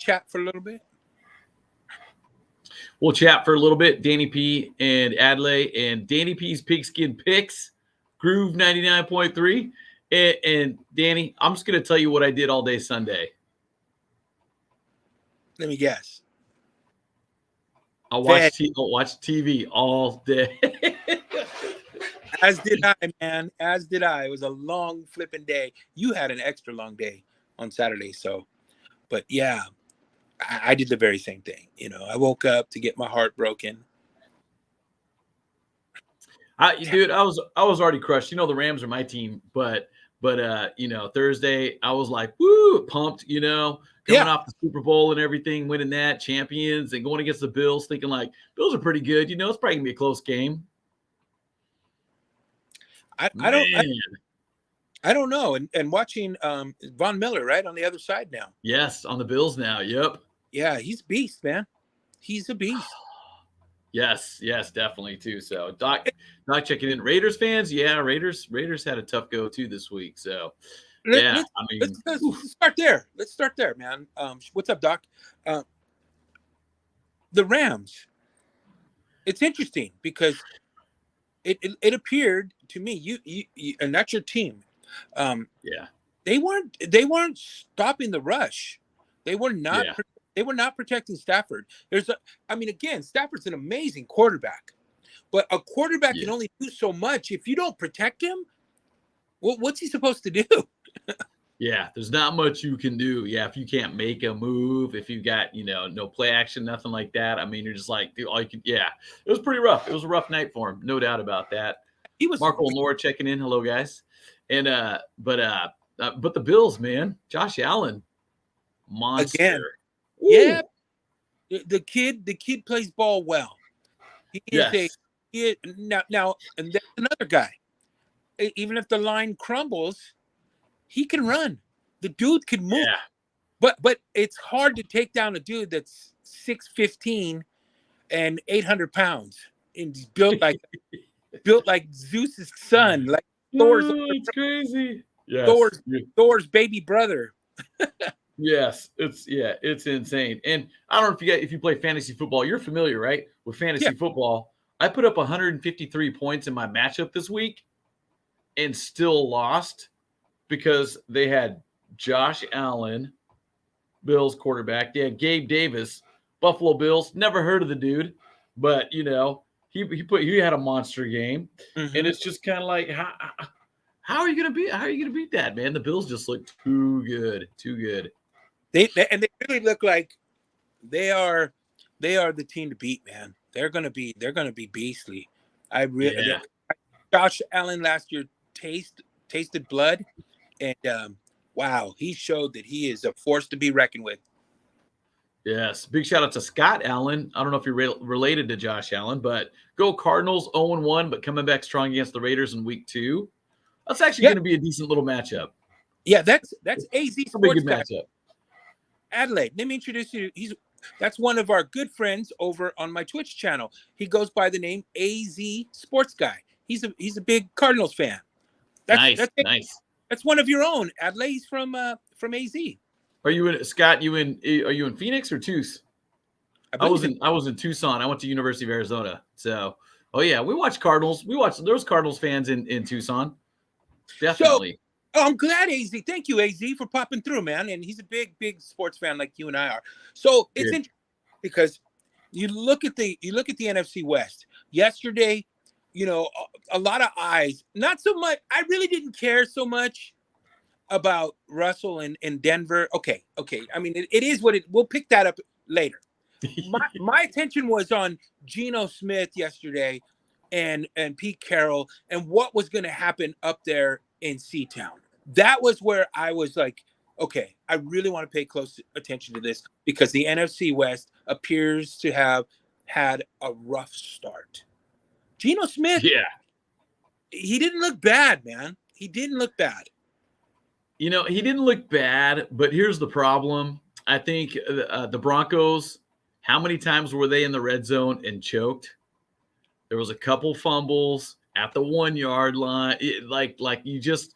chat for a little bit? We'll chat for a little bit. Danny P and Adley and Danny P's Pigskin Picks, Groove 99.3. And Danny, I'm just going to tell you what I did all day Sunday. Let me guess. I watched TV all day. As did I, man. As did I. It was a long flipping day. You had an extra long day on Saturday, so. But yeah, I did the very same thing. You know, I woke up to get my heart broken. Dude, I was already crushed. You know, the Rams are my team, but you know, Thursday I was like, woo, pumped. You know, coming off the Super Bowl and everything, winning that, champions, and going against the Bills, thinking like Bills are pretty good. You know, it's probably gonna be a close game. I don't know. And watching Von Miller right on the other side now. Yes, on the Bills now. Yep. Yeah, he's a beast, man. He's a beast. Yes, definitely too. So Doc checking in. Raiders fans, yeah, Raiders had a tough go too this week. So let's start there. Let's start there, man. What's up, Doc? The Rams. It's interesting because it appeared to me you and that's your team. They weren't stopping the rush. They were not. Yeah. They were not protecting Stafford. Again, Stafford's an amazing quarterback, but a quarterback can only do so much. If you don't protect him, what's he supposed to do? Yeah, there's not much you can do. Yeah, if you can't make a move, if you've got, you know, no play action, nothing like that. I mean, you're just like, dude, all you can. Yeah, it was pretty rough. It was a rough night for him, no doubt about that. He was Marco and Laura checking in. Hello, guys. And but the Bills, man, Josh Allen, monster. Again. Yeah, the kid plays ball well. Now, and there's another guy. Even if the line crumbles, he can run. The dude can move. Yeah. But it's hard to take down a dude that's 6'15" and 800 pounds and he's built like Zeus's son, like Thor's. It's crazy. Yes. Thor's baby brother. Yes, it's insane. And I don't know if you play fantasy football, you're familiar, right? With fantasy football. I put up 153 points in my matchup this week and still lost because they had Josh Allen, Bills quarterback. They had Gabe Davis, Buffalo Bills. Never heard of the dude, but you know, he had a monster game. Mm-hmm. And it's just kind of like how are you gonna beat that, man? The Bills just look too good. They really look like they are the team to beat, man. They're gonna be beastly. Josh Allen last year tasted blood, and wow, he showed that he is a force to be reckoned with. Yes, big shout out to Scott Allen. I don't know if you're related to Josh Allen, but go Cardinals 0-1, but coming back strong against the Raiders in week 2. That's actually going to be a decent little matchup. Yeah, that's AZ Sports good matchup. Adelaide, let me introduce you. That's one of our good friends over on my Twitch channel. He goes by the name AZ Sports Guy. He's a big Cardinals fan. Nice. That's one of your own. Adelaide, he's from AZ. Are you in Scott? Are you in Phoenix or Tucson? I was in Tucson. I went to University of Arizona. So, we watch Cardinals. There's Cardinals fans in Tucson. Definitely. I'm glad, AZ. Thank you, AZ, for popping through, man. And he's a big sports fan like you and I are. So it's interesting because you look at the NFC West. Yesterday, you know, a lot of eyes. Not so much. I really didn't care so much about Russell and Denver. Okay. I mean, it is what it. We'll pick that up later. My attention was on Geno Smith yesterday, and Pete Carroll, and what was going to happen up there in Seatown. That was where I was like, okay, I really want to pay close attention to this because the NFC West appears to have had a rough start. Geno Smith, he didn't look bad, man. He didn't look bad. You know, he didn't look bad, but here's the problem. I think the Broncos, how many times were they in the red zone and choked? There was a couple fumbles at the 1 yard line. Like you just,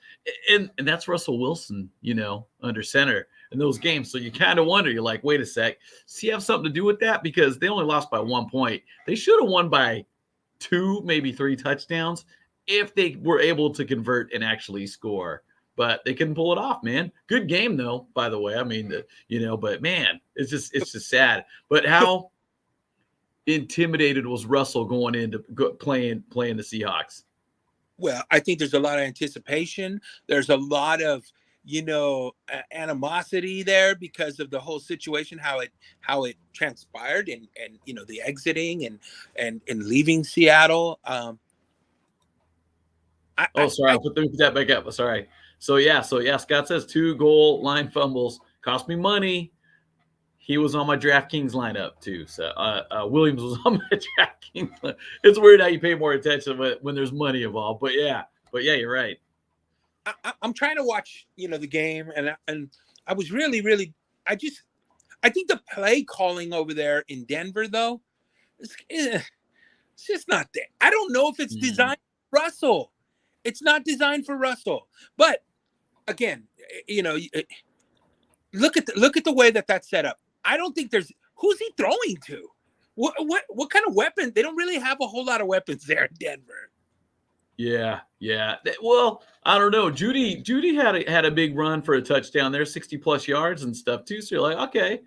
and that's Russell Wilson, you know, under center. in those games. So you kind of wonder, you're like, wait a sec, does he have something to do with that? Because they only lost by 1 point. They should have won by 2, maybe 3 touchdowns if they were able to convert and actually score. But they couldn't pull it off, man. Good game, though, by the way. I mean, but man, it's just sad. But how intimidated was Russell going into playing the Seahawks? Well, I think there's a lot of anticipation. There's a lot of, animosity there because of the whole situation, how it transpired, and the exiting and leaving Seattle. Sorry, I'll put that back up. Sorry. So Scott says 2 goal line fumbles cost me money. He was on my DraftKings lineup too. So Williams was on my DraftKings. It's weird how you pay more attention when there's money involved. But yeah, you're right. I'm trying to watch, the game, and I was really, I think the play calling over there in Denver though, it's just not there. I don't know if it's designed for Russell. It's not designed for Russell. But again, look at the way that's set up. I don't think who's he throwing to? What kind of weapon? They don't really have a whole lot of weapons there in Denver. Yeah. Well, I don't know. Judy had a big run for a touchdown there, 60+ yards and stuff too. So you're like, okay.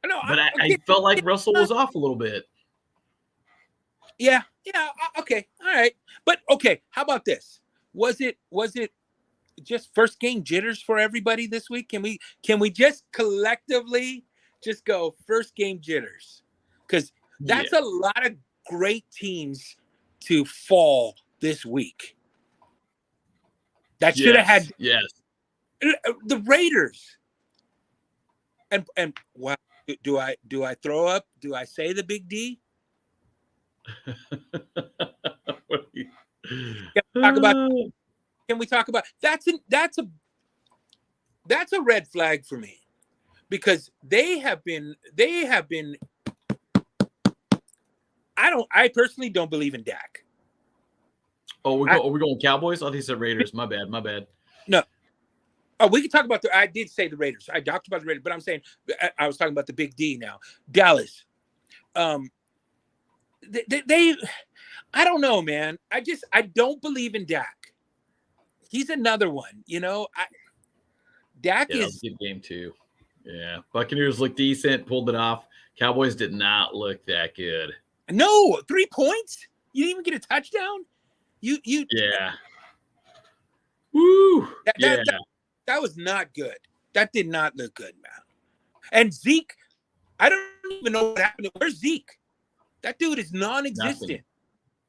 But I felt like Russell was off a little bit. Yeah. Okay. All right. But okay, how about this? Was it just first game jitters for everybody this week? Can we just collectively just go first game jitters? Because that's a lot of great teams to fall this week. That should have had the Raiders. And wow, do I throw up? Do I say the big D? Can we talk about that's a red flag for me, because they have been I personally don't believe in Dak. Oh, we're going Cowboys? I think it's the Raiders. My bad. No. Oh, we can talk about I did say the Raiders. I talked about the Raiders, but I'm saying I was talking about the big D now. Dallas. They I don't know, man. I don't believe in Dak. He's another one, Dak is a good game too. Yeah. Buccaneers looked decent, pulled it off. Cowboys did not look that good. No, 3 points? You didn't even get a touchdown? You Yeah. Woo. That was not good. That did not look good, man. And Zeke, I don't even know what happened. Where's Zeke? That dude is non-existent.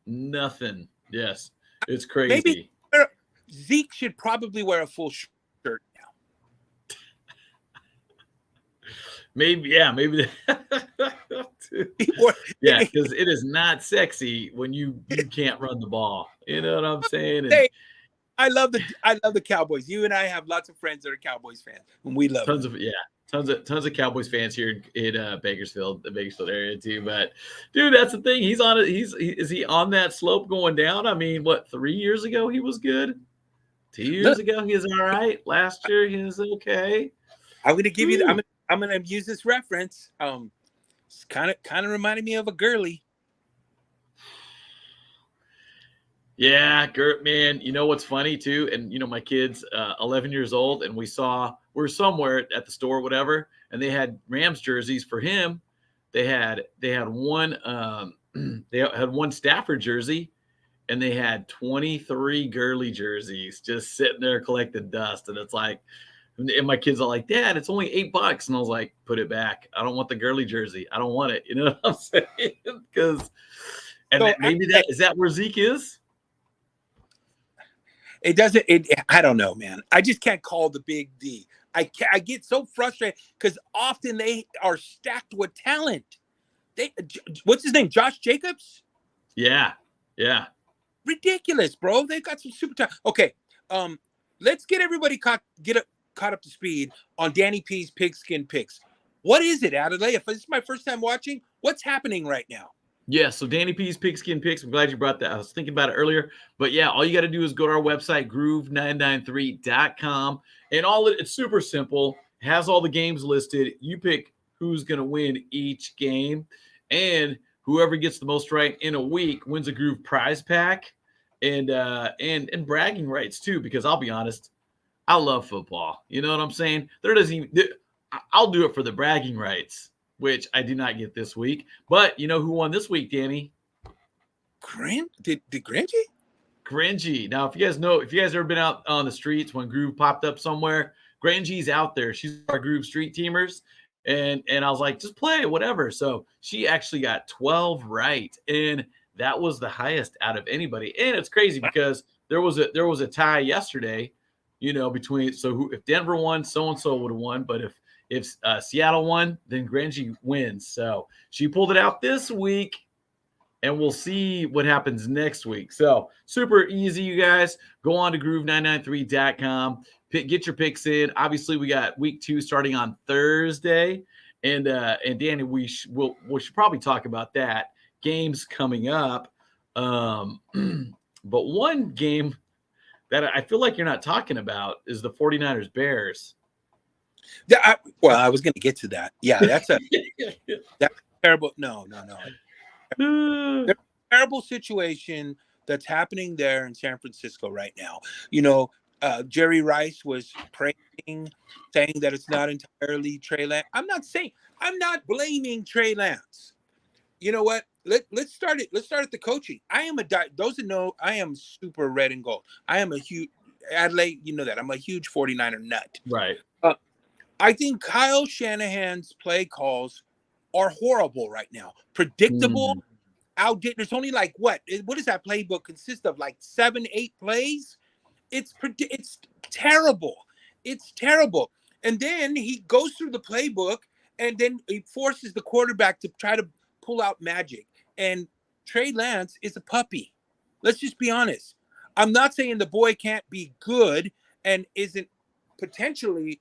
Nothing. Yes. It's crazy. Maybe Zeke should probably wear a full shirt now. Maybe. Yeah, because it is not sexy when you can't run the ball. You know what I'm saying? And I love the Cowboys. You and I have lots of friends that are Cowboys fans, and we love tons of Cowboys fans here in Bakersfield, the Bakersfield area too. But dude, that's the thing. He's on it. Is he on that slope going down? I mean, 3 years ago he was good. 2 years ago he was all right. Last year he was okay. I'm going to give you. I'm going to use this reference. It's kind of reminded me of a girly. Yeah, Gert, man. You know what's funny too? And my kid's 11 years old, and we're somewhere at the store, whatever, and they had Rams jerseys for him. They had one they had one Stafford jersey, and they had 23 Gurley jerseys just sitting there collecting dust. And it's like, and my kids are like, Dad, it's only $8. And I was like, put it back. I don't want the Gurley jersey. I don't want it. You know what I'm saying? Because is that where Zeke is? It doesn't. I don't know, man. I just can't call the big D. I get so frustrated because often they are stacked with talent. What's his name? Josh Jacobs? Yeah. Ridiculous, bro. They've got some super talent. Okay, let's get everybody caught up to speed on Danny P's Pigskin Picks. What is it, Adelaide? If this is my first time watching, what's happening right now? Yeah, so Danny P's Pigskin Picks. I'm glad you brought that. I was thinking about it earlier. But yeah, all you got to do is go to our website, groove993.com. And it's super simple. has all the games listed. You pick who's going to win each game, and whoever gets the most right in a week wins a Groove prize pack and bragging rights too. Because I'll be honest, I love football. You know what I'm saying? I'll do it for the bragging rights, which I do not get this week. But you know who won this week, Danny? Did Gringy? Gringy. Now, if you guys ever been out on the streets when Groove popped up somewhere, Gringy's out there. She's our Groove street teamers. And I was like, just play, whatever. So she actually got 12 right. And that was the highest out of anybody. And it's crazy because there was a tie yesterday, between if Denver won, so-and-so would have won. But if Seattle won, then Gringy wins. So she pulled it out this week. And we'll see what happens next week. So super easy, you guys. Go on to groove993.com. Get your picks in. Obviously, we got week 2 starting on Thursday. And Danny, we should probably talk about that. Games coming up. But one game that I feel like you're not talking about is the 49ers Bears. I was going to get to that. Yeah, that's terrible. No. There's a terrible situation that's happening there in San Francisco right now. Jerry Rice was saying that it's not entirely Trey Lance. I'm not blaming Trey Lance. You know what? Let's start it. Let's start at the coaching. Those who know, I am super red and gold. I am a huge Adelaide. You know that I'm a huge 49er nut. Right. I think Kyle Shanahan's play calls are horrible right now. Predictable, outdated. There's only what does that playbook consist of? 7-8 plays? It's terrible. It's terrible. And then he goes through the playbook and then he forces the quarterback to try to pull out magic. And Trey Lance is a puppy. Let's just be honest. I'm not saying the boy can't be good and isn't potentially.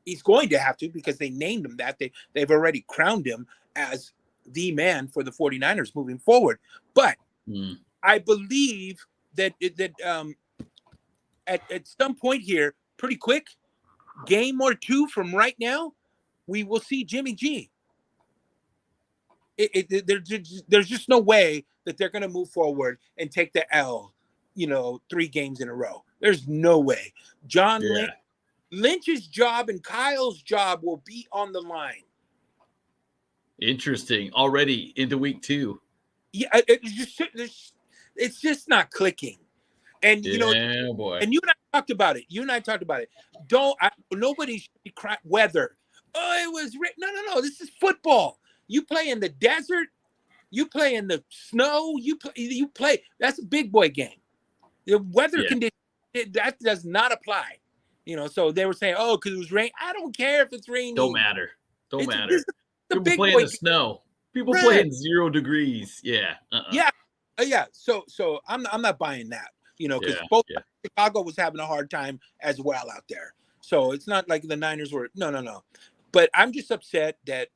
He's going to have to because they named him that. They've already crowned him as the man for the 49ers moving forward. But I believe that at some point here, pretty quick, game or 2 from right now, we will see Jimmy G. There's just no way that they're going to move forward and take the L, 3 games in a row. There's no way. Lynch's job and Kyle's job will be on the line. Interesting. Already into week 2. Yeah, it's just not clicking. And boy. And you and I talked about it. Nobody should be weather. Oh, it was no. This is football. You play in the desert. You play in the snow. You play. That's a big boy game. The weather condition that does not apply. So they were saying, oh, because it was rain. I don't care if it's raining. Don't matter. People play in the snow. People play in 0 degrees. Yeah. Yeah. So I'm not buying that. Because Chicago was having a hard time as well out there. So it's not like the Niners were. No. But I'm just upset that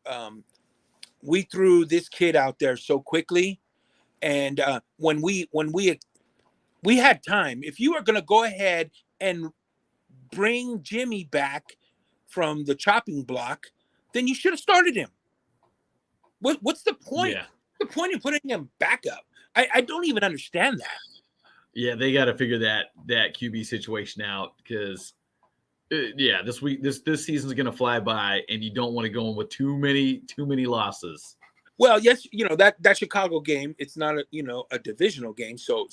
we threw this kid out there so quickly, and when we had time. If you are going to go ahead and bring Jimmy back from the chopping block, then you should have started him. What's the point? Yeah. What's the point of putting him back up? I don't even understand that. Yeah, they got to figure that QB situation out because, this season is going to fly by, and you don't want to go in with too many losses. Well, yes, that Chicago game, it's not a divisional game, so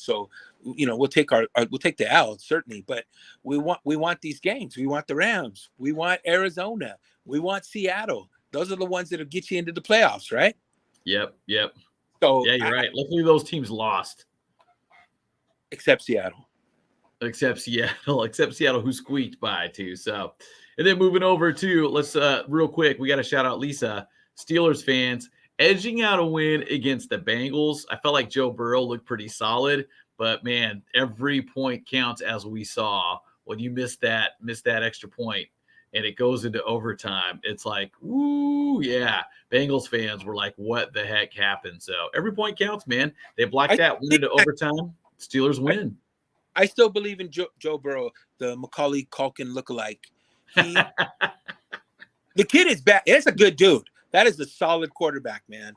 we'll take the L certainly, but we want these games. We want the Rams. We want Arizona. We want Seattle. Those are the ones that'll get you into the playoffs, right? Yep. So yeah, you're right. Luckily, those teams lost, except Seattle. Except Seattle, who squeaked by too. So, and then moving over to let's real quick, we got to shout out Lisa, Steelers fans. Edging out a win against the Bengals. I felt like Joe Burrow looked pretty solid, but man, every point counts as we saw. When you miss that extra point and it goes into overtime, it's like, woo, yeah. Bengals fans were like, what the heck happened? So every point counts, man. They blocked that, went into overtime. Steelers win. I still believe in Joe Burrow, the Macaulay Culkin lookalike. The kid is bad. It's a good dude. That is a solid quarterback, man.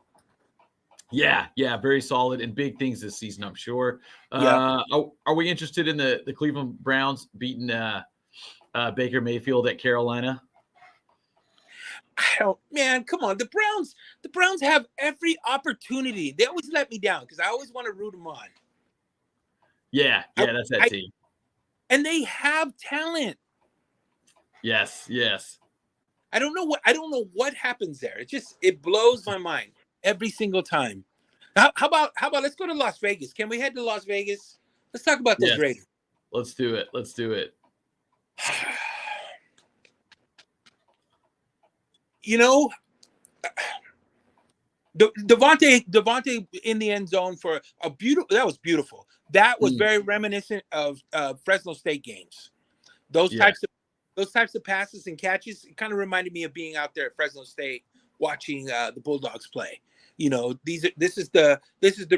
Yeah, very solid and big things this season, I'm sure. Yeah. Are we interested in the Cleveland Browns beating Baker Mayfield at Carolina? Man, come on. The Browns have every opportunity. They always let me down because I always want to root them on. Yeah, that's that team. And they have talent. Yes. I don't know what happens there. It blows my mind every single time. How about let's go to Las Vegas? Can we head to Las Vegas? Let's talk about those Raiders. Let's do it. You know, Devontae in the end zone for a beautiful. That was beautiful. That was very reminiscent of Fresno State games. Those types of passes and catches, it kind of reminded me of being out there at Fresno State watching the Bulldogs play. You know, this is the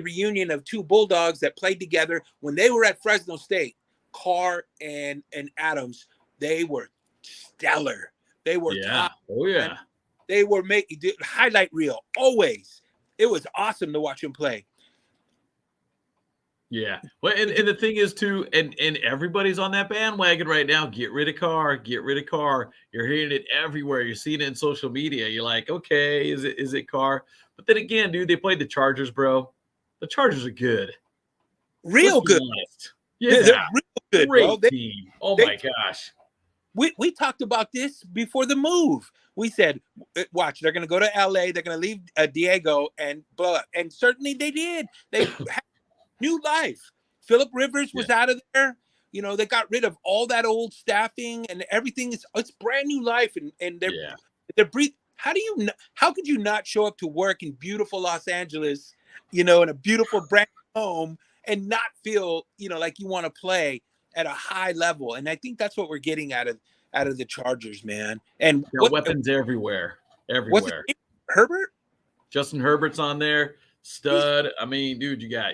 reunion of two Bulldogs that played together when they were at Fresno State. Carr and Adams, they were stellar. They were top. Oh yeah. They were making highlight reel always. It was awesome to watch him play. Yeah. Well, and the thing is too, and everybody's on that bandwagon right now. Get rid of Carr. You're hearing it everywhere. You're seeing it in social media. You're like, okay, is it Carr? But then again, dude, they played the Chargers, bro. The Chargers are good. Real good. Yeah. They're real good, great bro. team. My gosh. We talked about this before the move. We said, watch, they're going to go to LA. They're going to leave Diego and blow up. And certainly they did. They had new life. Phillip Rivers was out of there. You know, they got rid of all that old staffing and everything. It's brand new life. And they're breathing. How could you not show up to work in beautiful Los Angeles, you know, in a beautiful brand new home and not feel, you know, like you want to play at a high level? And I think that's what we're getting out of the Chargers, man. And weapons everywhere. Herbert? Justin Herbert's on there. Stud. I mean, dude, you got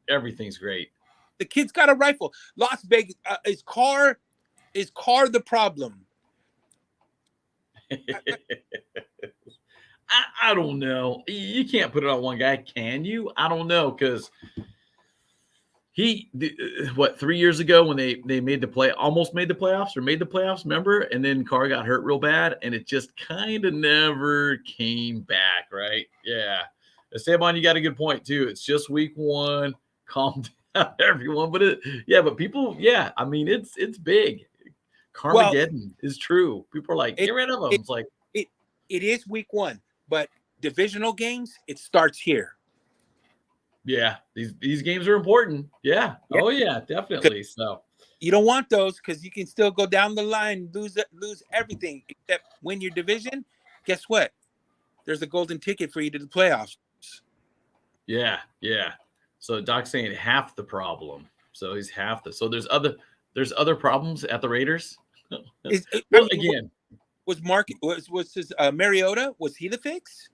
everything's great. The kid's got a rifle. Las Vegas is Carr the problem? I don't know. You can't put it on one guy, can you? I don't know, because 3 years ago when they almost made the playoffs, remember? And then Carr got hurt real bad, and it just kind of never came back, right? Yeah. Esteban, you got a good point too. It's just week one. Calm down, everyone. But people, I mean, it's big. Carmageddon is true. People are like, get rid of them. It's like it is week one, but divisional games, it starts here. Yeah, these games are important. Yeah. Oh yeah, definitely. So you don't want those because you can still go down the line, lose everything except win your division. Guess what? There's a golden ticket for you to the playoffs. Yeah. So Doc's saying half the problem. So he's half the. So there's other problems at the Raiders. Again, was his Mariota? Was he the fix?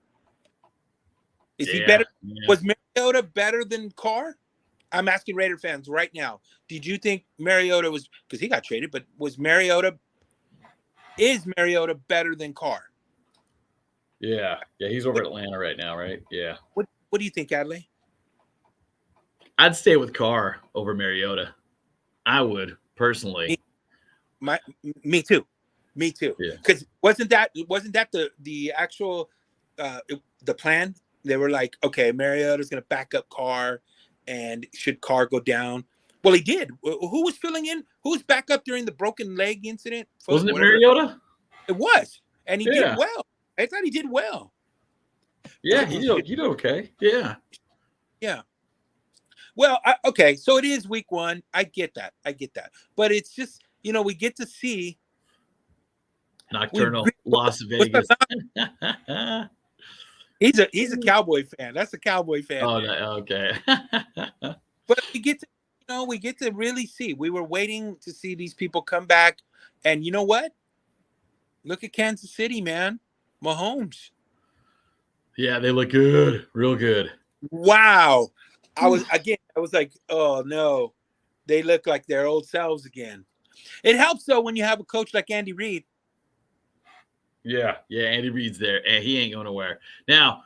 Is he better? Yeah. Was Mariota better than Carr? I'm asking Raider fans right now. Did you think Mariota was, because he got traded, but is Mariota better than Carr? Yeah, he's over at Atlanta right now, right? Yeah. What do you think, Adley? I'd stay with Carr over Mariota. I would personally. Me too. Yeah. Because wasn't that the actual the plan? They were like, okay, Mariota's going to back up Carr, and should Carr go down? Well, he did. Who was filling in? Who was back up during the broken leg incident? Wasn't it Mariota? It was, and he did well. I thought he did well. Yeah, he did okay. Yeah. Well, okay, so it is week one. I get that. But it's just, you know, we get to see nocturnal Las Vegas. He's a Cowboy fan. That's a Cowboy fan. Oh, okay. But we get to really see. We were waiting to see these people come back, and you know what? Look at Kansas City, man. Mahomes. Yeah, they look good, real good. Wow. I was like, oh no, they look like their old selves again. It helps though when you have a coach like Andy Reid. Yeah, Andy Reid's there, and he ain't going nowhere. Now,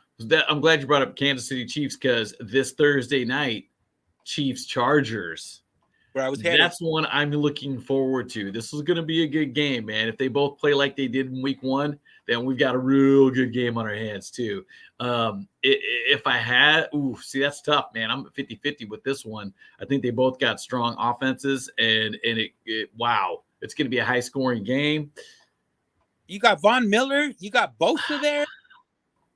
I'm glad you brought up Kansas City Chiefs because this Thursday night, Chiefs Chargers. Where I was headed. That's one I'm looking forward to. This is going to be a good game, man. If they both play like they did in week 1, then we've got a real good game on our hands, too. If I had – see, that's tough, man. I'm 50-50 with this one. I think they both got strong offenses, and wow, it's going to be a high-scoring game. You got Von Miller. You got Bosa there.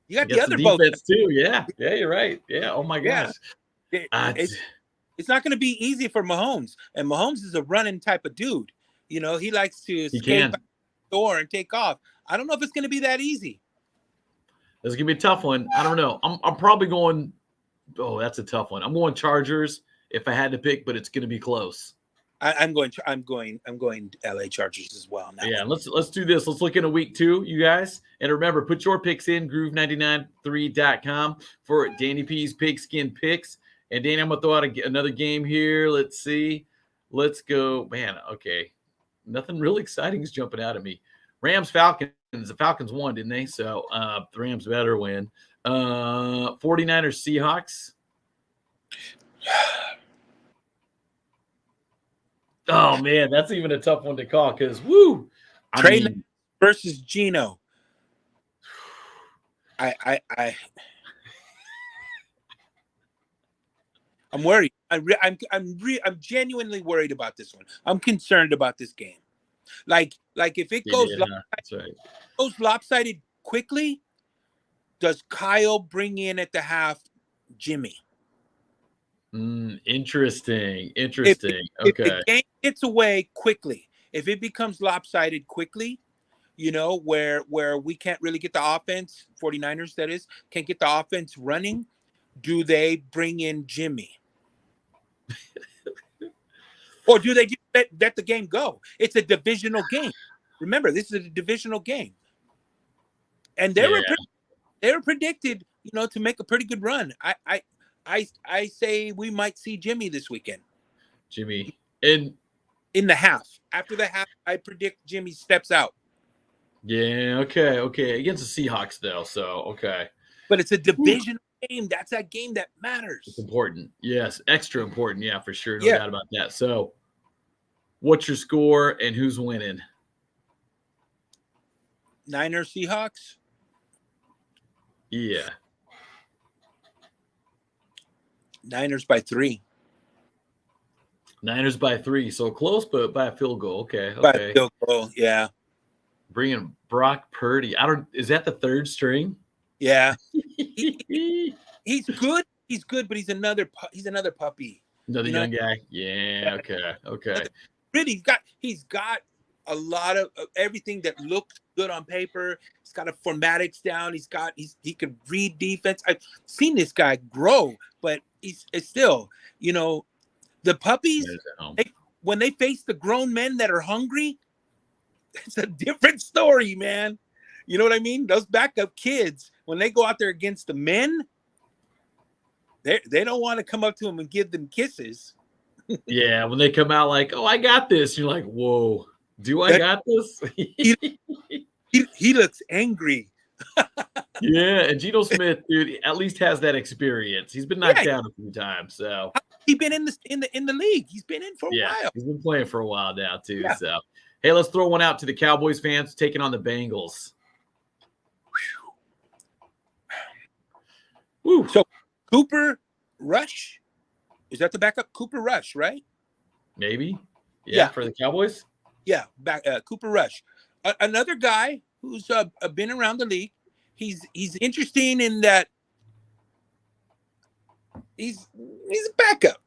You got the other defense Bosa. too. Yeah, you're right. Yeah. Oh my gosh. It's not going to be easy for Mahomes, and Mahomes is a running type of dude. You know, he likes to escape the door and take off. I don't know if it's going to be that easy. This is going to be a tough one. I don't know. I'm probably going. Oh, that's a tough one. I'm going Chargers if I had to pick, but it's going to be close. I'm going LA Chargers as well. Yeah, let's do this. Let's look into week 2, you guys. And remember, put your picks in groove993.com for Danny P's Pigskin Picks. And Danny, I'm going to throw out another game here. Let's see. Let's go. Man, okay. Nothing really exciting is jumping out at me. Rams-Falcons. The Falcons won, didn't they? So the Rams better win. 49ers-Seahawks. Oh, man, that's even a tough one to call because, Trey versus Geno. I'm worried. I'm genuinely worried about this one. I'm concerned about this game. Like if it goes lopsided quickly, does Kyle bring in at the half Jimmy? Interesting. If the game gets away quickly, if it becomes lopsided quickly, you know, where we can't really get the offense, 49ers that is, can't get the offense running, do they bring in Jimmy? Or do they just let the game go? It's a divisional game. Remember, this is a divisional game. And they were predicted, you know, to make a pretty good run. I say we might see Jimmy this weekend. Jimmy in the half. After the half, I predict Jimmy steps out. Yeah, okay. Against the Seahawks, though, so okay. But it's a divisional game. That's a game that matters. It's important. Yes, extra important. Yeah, for sure. No doubt about that. So, what's your score and who's winning? Niners, Seahawks? Yeah. Niners by 3. Niners by 3. So close, but by a field goal. Okay. By a field goal, yeah. Bringing Brock Purdy. Is that the third string? Yeah. He's good. He's good, but he's another puppy. Another young guy. Yeah. Okay. Really, he's got a lot of everything that looks good on paper. He's got a formatics down. He can read defense. I've seen this guy grow, but it's still, you know, the puppies, when they face the grown men that are hungry, it's a different story, man. You know what I mean? Those backup kids, when they go out there against the men, they don't want to come up to them and give them kisses. Yeah, when they come out like, "Oh, I got this," you're like, "Whoa, do I got this?" he looks angry. Yeah, and Geno Smith, dude, at least has that experience. He's been knocked down a few times, so he's been in the league. He's been in for a while. He's been playing for a while now too. Yeah. So, hey, let's throw one out to the Cowboys fans taking on the Bengals. Whew. So Cooper Rush, is that the backup? Cooper Rush, right? Maybe. Yeah. For the Cowboys. Yeah, Cooper Rush, another guy who's been around the league. He's interesting in that he's a backup.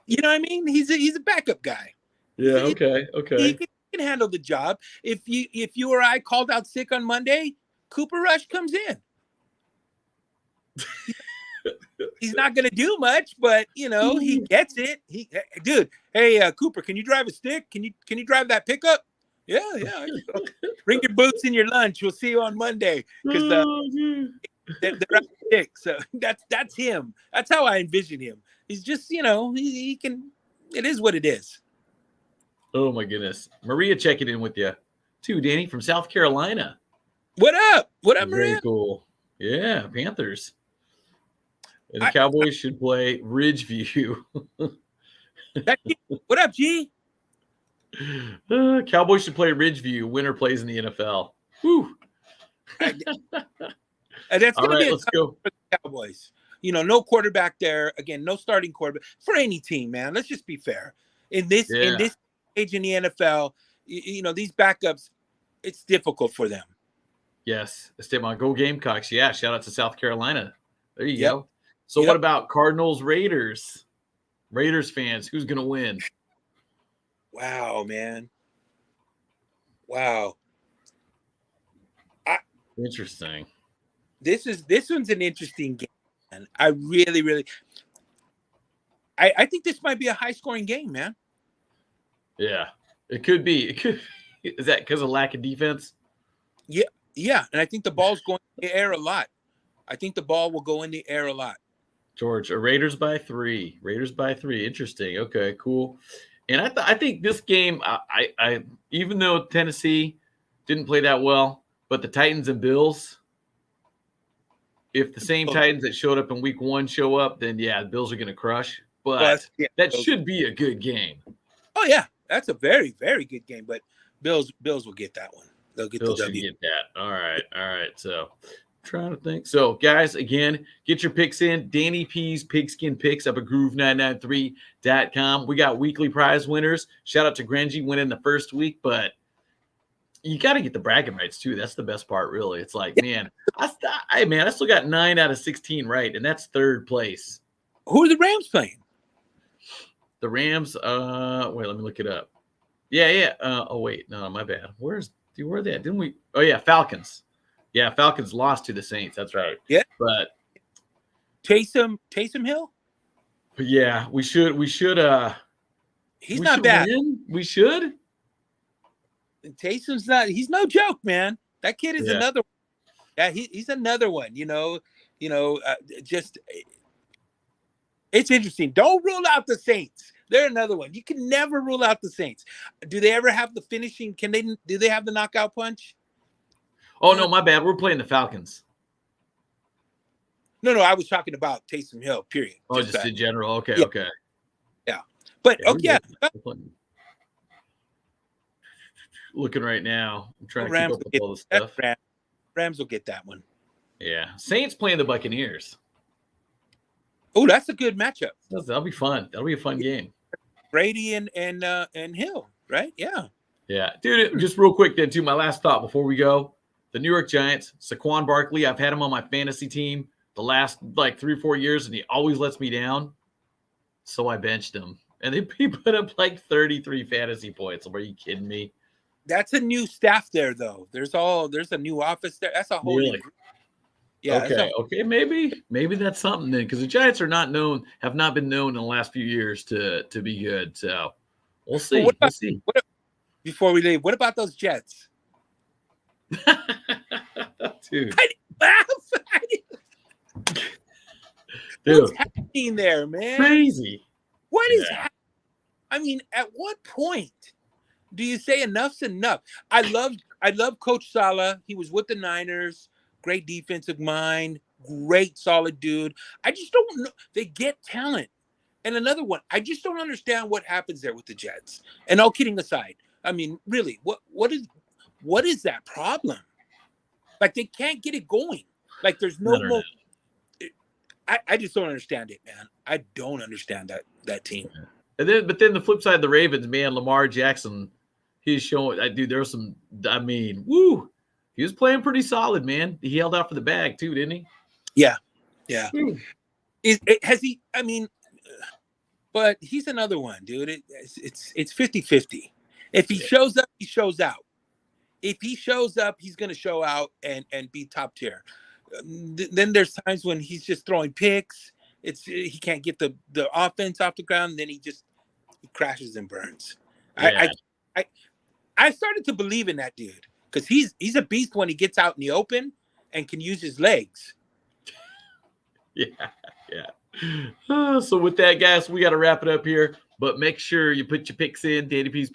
You know what I mean? He's a backup guy. Yeah. Okay. He can handle the job. If you or I called out sick on Monday, Cooper Rush comes in. He's not going to do much, but you know he gets it. Dude, hey Cooper, can you drive a stick? Can you drive that pickup? Yeah. Bring your boots and your lunch. We'll see you on Monday because they're on stick. So that's him. That's how I envision him. He's just he can. It is what it is. Oh my goodness, Maria checking in with you. too, Danny, from South Carolina. What up? What up, Very Maria? cool. Yeah, Panthers. And the Cowboys should play Ridgeview. What up, G? Cowboys should play Ridgeview. Winner plays in the NFL. Whew. That's All going to right, be a let's tough go. for the Cowboys. No quarterback there. Again, no starting quarterback for any team, man. Let's just be fair. In this age in the NFL, these backups, it's difficult for them. Yes, Esteban, go Gamecocks. Yeah, shout out to South Carolina. There you go. So what about Cardinals Raiders? Raiders fans, who's going to win? Wow, man. Wow. Interesting. This one's an interesting game, man. I really I think this might be a high scoring game, man. Yeah, it could be. Is that because of lack of defense? Yeah, and I think the ball's going in the air a lot. I think the ball will go in the air a lot. George, Raiders by 3. Raiders by 3. Interesting. Okay, cool. And I think this game, I even though Tennessee didn't play that well, but the Titans and Bills, if the same Titans that showed up in week 1 show up, then yeah, the Bills are going to crush. But that should be a good game. Oh yeah, that's a very, very good game. But Bills will get that one. They'll get Bills the W. get that. All right. So trying to think. So guys, again, get your picks in. Danny P's Pigskin Picks up at groove993.com. We got weekly prize winners. Shout out to Grenji winning the first week, but you got to get the bragging rights too. That's the best part, really. It's like, man, I still got 9 out of 16 right, and that's third place. Who are the Rams playing? The Rams, wait, let me look it up. Yeah. Oh wait, no, my bad. Where are they at? Didn't we? Oh yeah, Falcons. Yeah, Falcons lost to the Saints. That's right. Yeah. But Taysom Hill? Yeah, we should he's not bad. Win. We should. Taysom's not, he's no joke, man. That kid is another one. Yeah, he's another one, just it's interesting. Don't rule out the Saints. They're another one. You can never rule out the Saints. Do they ever have the finishing? Do they have the knockout punch? Oh, no, my bad. We're playing the Falcons. No, I was talking about Taysom Hill, period. Oh, just in general. Okay, yeah. Okay. Yeah. But, yeah. Looking right now. I'm trying to keep up with all the stuff. Rams will get that one. Yeah. Saints playing the Buccaneers. Oh, that's a good matchup. That'll be fun. That'll be a fun game. Brady and Hill, right? Yeah. Yeah. Dude, just real quick then, too, my last thought before we go. The New York Giants, Saquon Barkley, I've had him on my fantasy team the last, 3 or 4 years, and he always lets me down. So I benched him. And he put up 33 fantasy points. Are you kidding me? That's a new staff there, though. There's a new office there. That's a whole really? Yeah. Okay. Maybe that's something then, because the Giants have not been known in the last few years to be good. So we'll see. We'll see. Before we leave, what about those Jets? Dude. I laugh. Dude. What's happening there, man? Crazy. What is happening? I mean, at what point do you say enough's enough? I love Coach Saleh. He was with the Niners. Great defensive mind. Great, solid dude. I just don't know. They get talent. And another one, I just don't understand what happens there with the Jets. And all kidding aside, I mean, really, what is that problem? Like, they can't get it going. Like, there's no more. I just don't understand it, man. I don't understand that team. But then the flip side of the Ravens, man, Lamar Jackson, he's showing. Dude, there's some. I mean, woo, he was playing pretty solid, man. He held out for the bag too, didn't he? Yeah. Has he? I mean, but he's another one, dude. It's 50-50. If he shows up, he shows out. If he shows up, he's going to show out and be top tier. Then there's times when he's just throwing picks. He can't get the offense off the ground. And then he crashes and burns. Yeah. I started to believe in that dude because he's a beast when he gets out in the open and can use his legs. Yeah. So with that, guys, we got to wrap it up here. But make sure you put your picks in. Danny P's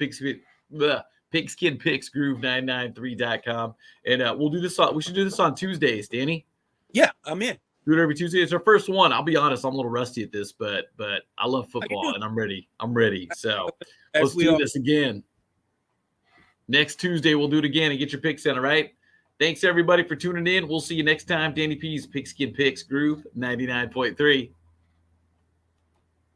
Pigskin Picks Groove993.com. And we should do this on Tuesdays, Danny. Yeah, I'm in. Do it every Tuesday. It's our first one. I'll be honest, I'm a little rusty at this, but I love football and I'm ready. So let's do this again. Next Tuesday, we'll do it again and get your picks in, all right? Thanks, everybody, for tuning in. We'll see you next time. Danny P's Pigskin Picks Groove 99.3.